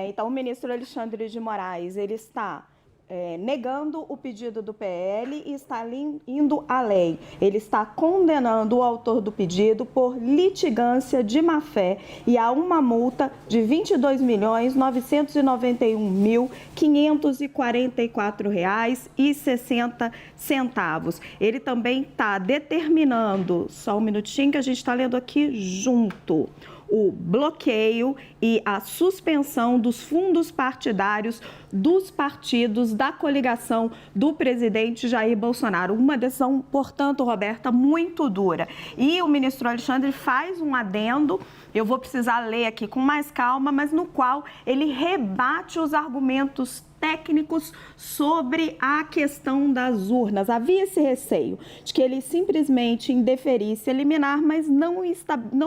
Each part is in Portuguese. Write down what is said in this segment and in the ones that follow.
Então, o ministro Alexandre de Moraes, ele está negando o pedido do PL e está indo além. Ele está condenando o autor do pedido por litigância de má-fé e a uma multa de R$ 22.991.544,60. Ele também está determinando, só um minutinho que a gente está lendo aqui junto, o bloqueio e a suspensão dos fundos partidários dos partidos da coligação do presidente Jair Bolsonaro. Uma decisão, portanto, Roberta, muito dura. E o ministro Alexandre faz um adendo, eu vou precisar ler aqui com mais calma, mas no qual ele rebate os argumentos técnicos sobre a questão das urnas. Havia esse receio de que ele simplesmente indeferisse eliminar, mas não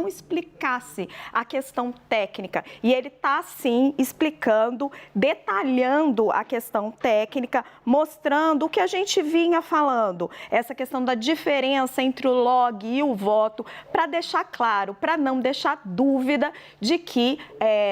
explicasse a questão técnica. E ele está, sim, explicando, detalhando a questão técnica, mostrando o que a gente vinha falando, essa questão da diferença entre o log e o voto, para deixar claro, para não deixar dúvida de que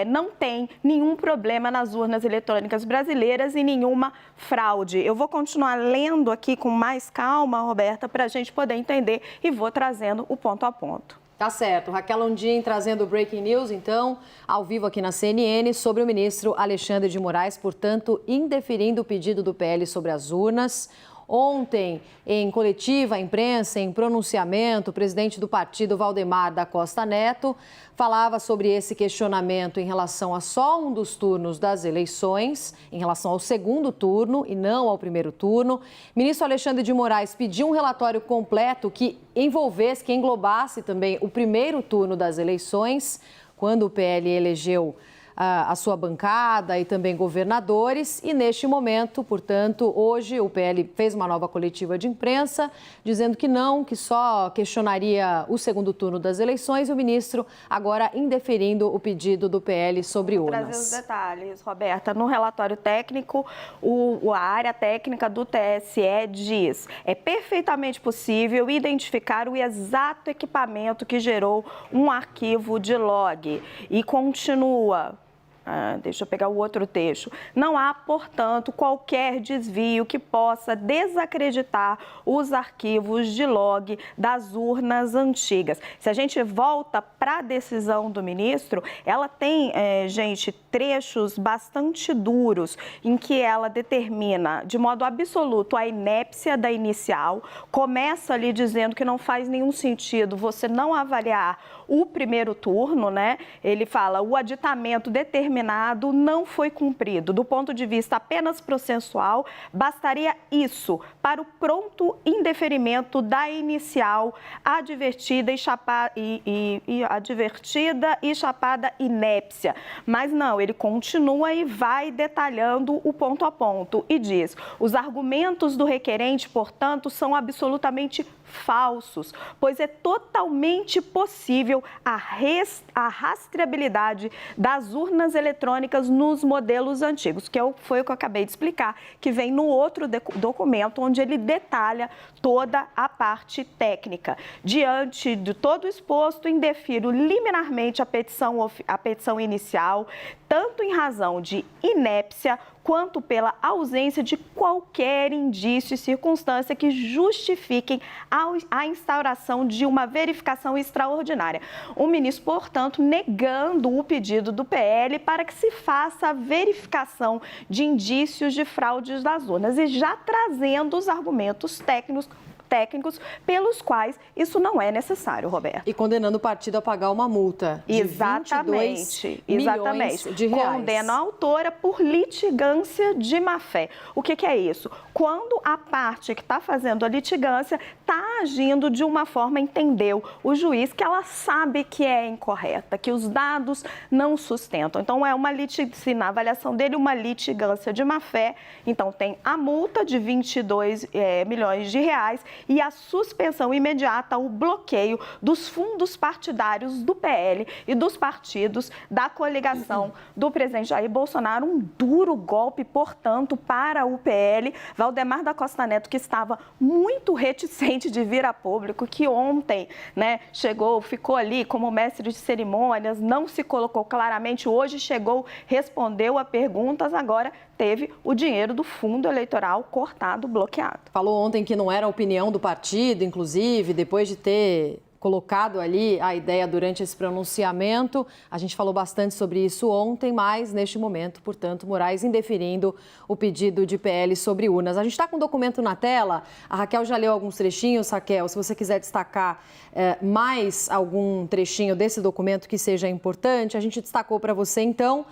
não tem nenhum problema nas urnas eletrônicas brasileiras e nenhuma fraude. Eu vou continuar lendo aqui com mais calma, Roberta, para a gente poder entender e vou trazendo o ponto a ponto. Tá certo. Raquel Londin trazendo breaking news, então, ao vivo aqui na CNN, sobre o ministro Alexandre de Moraes, portanto, indeferindo o pedido do PL sobre as urnas. Ontem, em coletiva, imprensa, em pronunciamento, o presidente do partido, Valdemar da Costa Neto, falava sobre esse questionamento em relação a só um dos turnos das eleições, em relação ao segundo turno e não ao primeiro turno. O ministro Alexandre de Moraes pediu um relatório completo que envolvesse, que englobasse também o primeiro turno das eleições, quando o PL elegeu a sua bancada e também governadores. E neste momento, portanto, hoje o PL fez uma nova coletiva de imprensa dizendo que não, que só questionaria o segundo turno das eleições e o ministro agora indeferindo o pedido do PL sobre urnas. Vou trazer os detalhes, Roberta. No relatório técnico, a área técnica do TSE diz: é perfeitamente possível identificar o exato equipamento que gerou um arquivo de log. E continua. Deixa eu pegar o outro trecho. Não há, portanto, qualquer desvio que possa desacreditar os arquivos de log das urnas antigas. Se a gente volta para a decisão do ministro, ela tem, gente, trechos bastante duros em que ela determina de modo absoluto a inépcia da inicial, começa ali dizendo que não faz nenhum sentido você não avaliar o primeiro turno, né? Ele fala: o aditamento determinado não foi cumprido. Do ponto de vista apenas processual, bastaria isso para o pronto indeferimento da inicial advertida e chapada inépcia. Mas não, ele continua e vai detalhando o ponto a ponto e diz: os argumentos do requerente, portanto, são absolutamente falsos, pois é totalmente possível a rastreabilidade das urnas eletrônicas nos modelos antigos, que foi o que eu acabei de explicar, que vem no outro documento, onde ele detalha toda a parte técnica. Diante de todo exposto, indefiro liminarmente a petição inicial, tanto em razão de inépcia, quanto pela ausência de qualquer indício e circunstância que justifiquem a instauração de uma verificação extraordinária. O ministro, portanto, negando o pedido do PL para que se faça a verificação de indícios de fraudes das urnas e já trazendo os argumentos técnicos pelos quais isso não é necessário, Roberto. E condenando o partido a pagar uma multa de exatamente, 22 milhões de reais. Condena a autora por litigância de má-fé. O que é isso? Quando a parte que está fazendo a litigância está agindo de uma forma, entendeu o juiz, que ela sabe que é incorreta, que os dados não sustentam. Então, se na avaliação dele, uma litigância de má-fé, então tem a multa de 22 milhões de reais e a suspensão imediata, o bloqueio dos fundos partidários do PL e dos partidos da coligação do presidente Jair Bolsonaro. Um duro golpe, portanto, para o PL. Valdemar da Costa Neto, que estava muito reticente de vir a público, que ontem, né, ficou ali como mestre de cerimônias, não se colocou claramente, hoje chegou, respondeu a perguntas, agora teve o dinheiro do fundo eleitoral cortado, bloqueado. Falou ontem que não era a opinião do partido, inclusive, depois de ter colocado ali a ideia durante esse pronunciamento. A gente falou bastante sobre isso ontem, mas neste momento, portanto, Moraes indeferindo o pedido de PL sobre urnas. A gente está com o documento na tela, a Raquel já leu alguns trechinhos. Raquel, se você quiser destacar mais algum trechinho desse documento que seja importante, a gente destacou para você, então,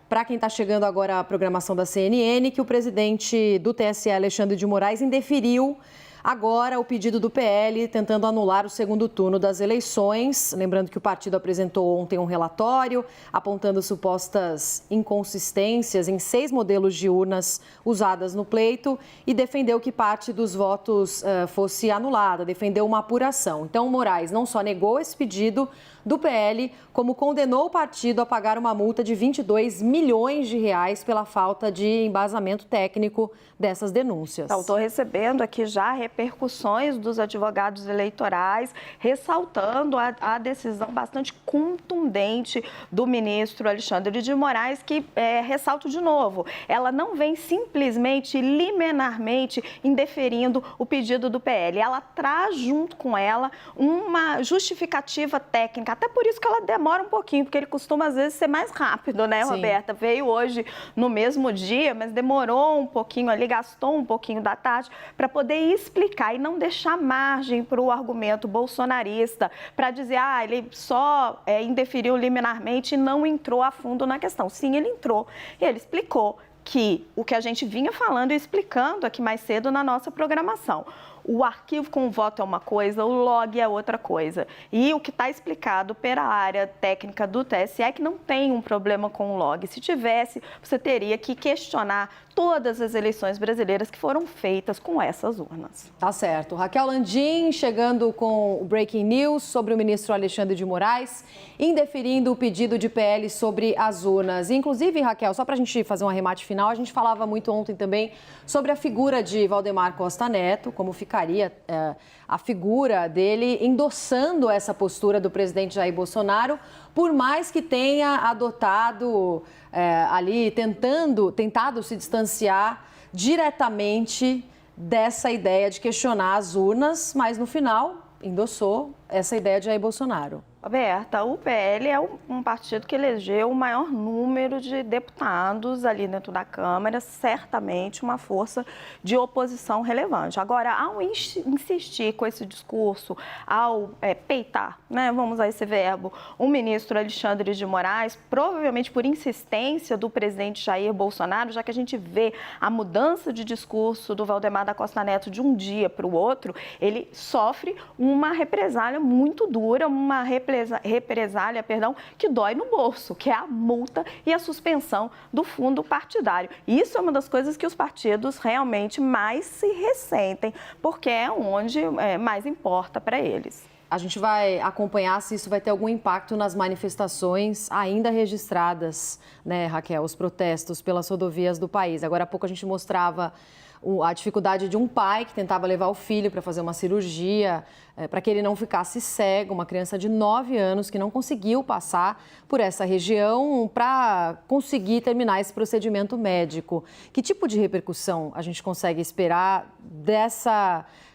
para quem está chegando agora à programação da CNN, que o presidente do TSE, Alexandre de Moraes, indeferiu agora o pedido do PL, tentando anular o segundo turno das eleições. Lembrando que o partido apresentou ontem um relatório apontando supostas inconsistências em 6 modelos de urnas usadas no pleito e defendeu que parte dos votos fosse anulada, defendeu uma apuração. Então, Moraes não só negou esse pedido do PL, como condenou o partido a pagar uma multa de 22 milhões de reais pela falta de embasamento técnico dessas denúncias. Estou recebendo aqui já repercussões dos advogados eleitorais, ressaltando a decisão bastante contundente do ministro Alexandre de Moraes, que, ressalto de novo, ela não vem simplesmente, liminarmente, indeferindo o pedido do PL. Ela traz junto com ela uma justificativa técnica, até por isso que ela demora um pouquinho, porque ele costuma, às vezes, ser mais rápido, né, Roberta? Sim. Veio hoje no mesmo dia, mas demorou um pouquinho ali, gastou um pouquinho da tarde para poder explicar e não deixar margem para o argumento bolsonarista, para dizer, ele só indeferiu liminarmente e não entrou a fundo na questão. Sim, ele entrou. Ele explicou que o que a gente vinha falando e explicando aqui mais cedo na nossa programação. O arquivo com o voto é uma coisa, o log é outra coisa. E o que está explicado pela área técnica do TSE é que não tem um problema com o log. Se tivesse, você teria que questionar todas as eleições brasileiras que foram feitas com essas urnas. Tá certo. Raquel Landim chegando com o Breaking News sobre o ministro Alexandre de Moraes, indeferindo o pedido de PL sobre as urnas. Inclusive, Raquel, só para a gente fazer um arremate final, a gente falava muito ontem também sobre a figura de Valdemar Costa Neto, como ficaria a figura dele endossando essa postura do presidente Jair Bolsonaro, por mais que tenha adotado ali, tentado se distanciar diretamente dessa ideia de questionar as urnas, mas no final endossou essa ideia de Jair Bolsonaro. Roberta, o PL é um partido que elegeu o maior número de deputados ali dentro da Câmara, certamente uma força de oposição relevante. Agora, ao insistir com esse discurso, ao peitar, né, vamos usar esse verbo, o ministro Alexandre de Moraes, provavelmente por insistência do presidente Jair Bolsonaro, já que a gente vê a mudança de discurso do Valdemar da Costa Neto de um dia para o outro, ele sofre uma represália muito dura, uma represália, que dói no bolso, que é a multa e a suspensão do fundo partidário. Isso é uma das coisas que os partidos realmente mais se ressentem, porque é onde mais importa para eles. A gente vai acompanhar se isso vai ter algum impacto nas manifestações ainda registradas, né, Raquel, os protestos pelas rodovias do país. Agora há pouco a gente mostrava a dificuldade de um pai que tentava levar o filho para fazer uma cirurgia, para que ele não ficasse cego, uma criança de 9 anos que não conseguiu passar por essa região para conseguir terminar esse procedimento médico. Que tipo de repercussão a gente consegue esperar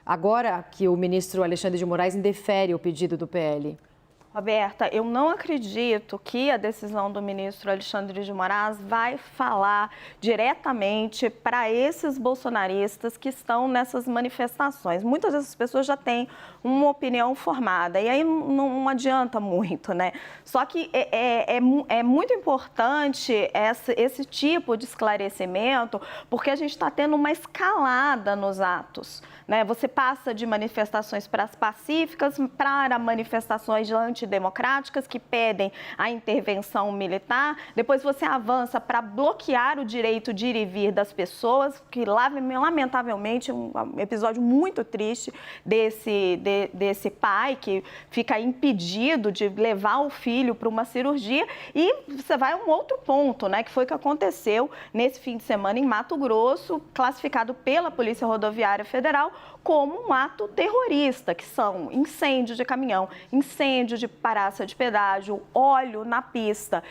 agora que o ministro Alexandre de Moraes indefere o pedido do PL? Roberta, eu não acredito que a decisão do ministro Alexandre de Moraes vai falar diretamente para esses bolsonaristas que estão nessas manifestações. Muitas dessas pessoas já têm uma opinião formada e aí não adianta muito, né? Só que é muito importante esse tipo de esclarecimento, porque a gente está tendo uma escalada nos atos, né? Você passa de manifestações pacíficas para manifestações de antidemocráticas que pedem a intervenção militar. Depois você avança para bloquear o direito de ir e vir das pessoas, que lamentavelmente um episódio muito triste desse pai que fica impedido de levar o filho para uma cirurgia. E você vai a um outro ponto, né, que foi o que aconteceu nesse fim de semana em Mato Grosso, classificado pela Polícia Rodoviária Federal como um ato terrorista, que são incêndio de caminhão, incêndio de praça de pedágio, óleo na pista.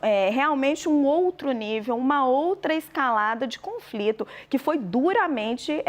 É realmente um outro nível, uma outra escalada de conflito que foi duramente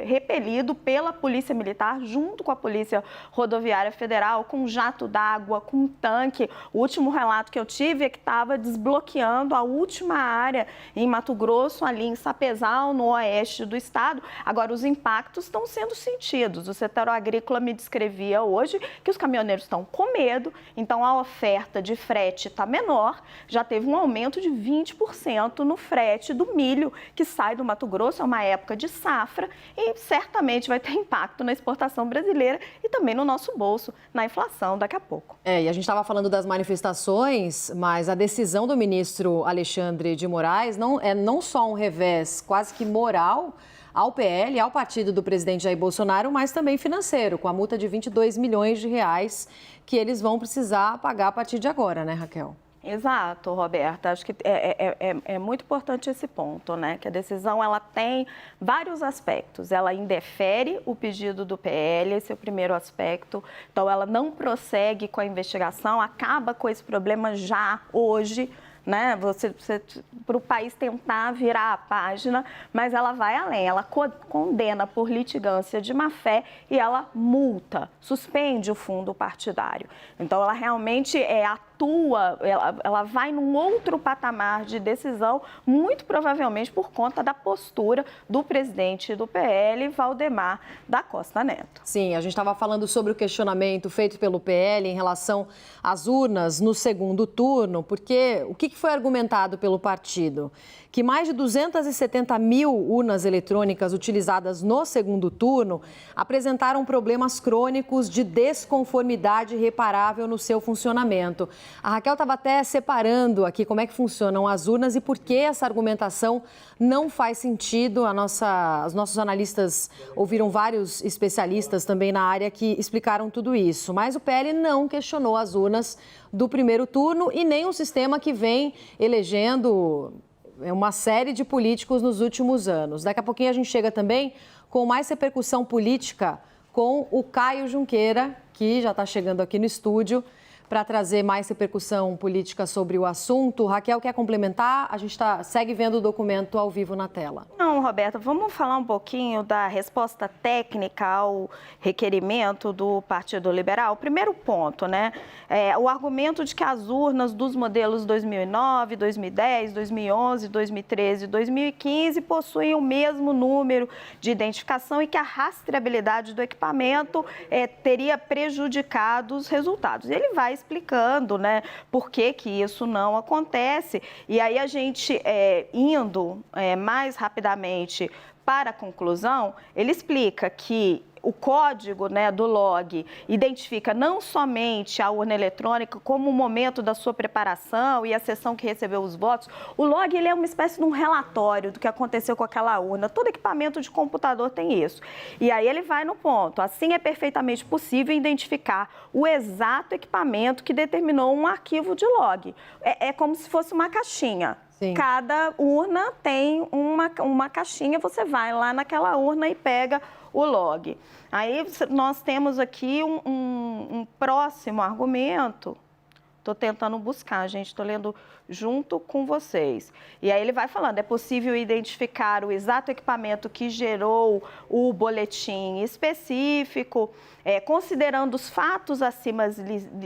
repelido pela Polícia Militar junto com a Polícia Rodoviária Federal, com jato d'água, com tanque. O último relato que eu tive é que estava desbloqueando a última área em Mato Grosso, ali em Sapezal, no oeste do estado. Agora, os impactos estão sendo sentidos. O setor agrícola me descrevia hoje que os caminhoneiros estão com medo, então a oferta de frete está menor, já teve um aumento de 20% no frete do milho que sai do Mato Grosso, é uma época de safra e certamente vai ter impacto na exportação brasileira e também no nosso bolso, na inflação daqui a pouco. E a gente estava falando das manifestações, mas a decisão do ministro Alexandre de Moraes não só um revés quase que moral ao PL, ao partido do presidente Jair Bolsonaro, mas também financeiro, com a multa de 22 milhões de reais que eles vão precisar pagar a partir de agora, né, Raquel? Exato, Roberta. Acho que é muito importante esse ponto, né? Que a decisão ela tem vários aspectos. Ela indefere o pedido do PL, esse é o primeiro aspecto. Então, ela não prossegue com a investigação, acaba com esse problema já hoje, né? Para o país tentar virar a página, mas ela vai além, ela condena por litigância de má-fé e ela multa, suspende o fundo partidário. Então, ela realmente atua, ela vai num outro patamar de decisão, muito provavelmente por conta da postura do presidente do PL, Valdemar da Costa Neto. Sim, a gente estava falando sobre o questionamento feito pelo PL em relação às urnas no segundo turno, porque o que foi argumentado pelo partido? Que mais de 270 mil urnas eletrônicas utilizadas no segundo turno apresentaram problemas crônicos de desconformidade irreparável no seu funcionamento. A Raquel estava até separando aqui como é que funcionam as urnas e por que essa argumentação não faz sentido. Os nossos analistas ouviram vários especialistas também na área que explicaram tudo isso. Mas o PL não questionou as urnas do primeiro turno e nem o sistema que vem elegendo uma série de políticos nos últimos anos. Daqui a pouquinho a gente chega também com mais repercussão política com o Caio Junqueira, que já está chegando aqui no estúdio para trazer mais repercussão política sobre o assunto. Raquel, quer complementar? A gente segue vendo o documento ao vivo na tela. Não, Roberta, vamos falar um pouquinho da resposta técnica ao requerimento do Partido Liberal. Primeiro ponto, né? O argumento de que as urnas dos modelos 2009, 2010, 2011, 2013 e 2015 possuem o mesmo número de identificação e que a rastreabilidade do equipamento teria prejudicado os resultados. Ele vai explicando, né, por que isso não acontece. E aí a gente, indo mais rapidamente para a conclusão, ele explica que o código, né, do log identifica não somente a urna eletrônica como o momento da sua preparação e a sessão que recebeu os votos. O log ele é uma espécie de um relatório do que aconteceu com aquela urna. Todo equipamento de computador tem isso. E aí ele vai no ponto. Assim é perfeitamente possível identificar o exato equipamento que determinou um arquivo de log. É como se fosse uma caixinha. Sim. Cada urna tem uma caixinha, você vai lá naquela urna e pega o log. Aí nós temos aqui um próximo argumento. Estou tentando buscar, gente, estou lendo junto com vocês. E aí ele vai falando, é possível identificar o exato equipamento que gerou o boletim específico, considerando os fatos acima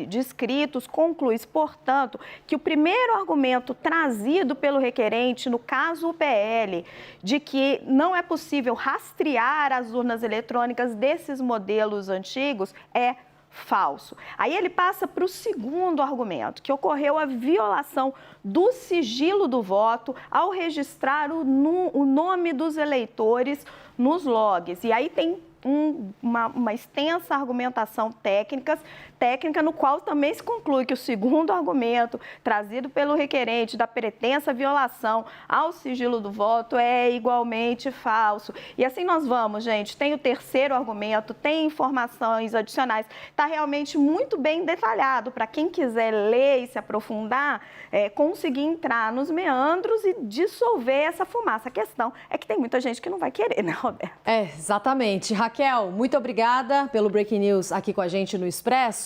descritos, conclui-se, portanto, que o primeiro argumento trazido pelo requerente, no caso o PL, de que não é possível rastrear as urnas eletrônicas desses modelos antigos é falso. Aí ele passa para o segundo argumento, que ocorreu a violação do sigilo do voto ao registrar o nome dos eleitores nos logs. E aí tem uma extensa argumentação técnica, no qual também se conclui que o segundo argumento trazido pelo requerente da pretensa violação ao sigilo do voto é igualmente falso. E assim nós vamos, gente. Tem o terceiro argumento, tem informações adicionais. Está realmente muito bem detalhado para quem quiser ler e se aprofundar, conseguir entrar nos meandros e dissolver essa fumaça. A questão é que tem muita gente que não vai querer, né, Roberto? Exatamente. Raquel, muito obrigada pelo Breaking News aqui com a gente no Expresso.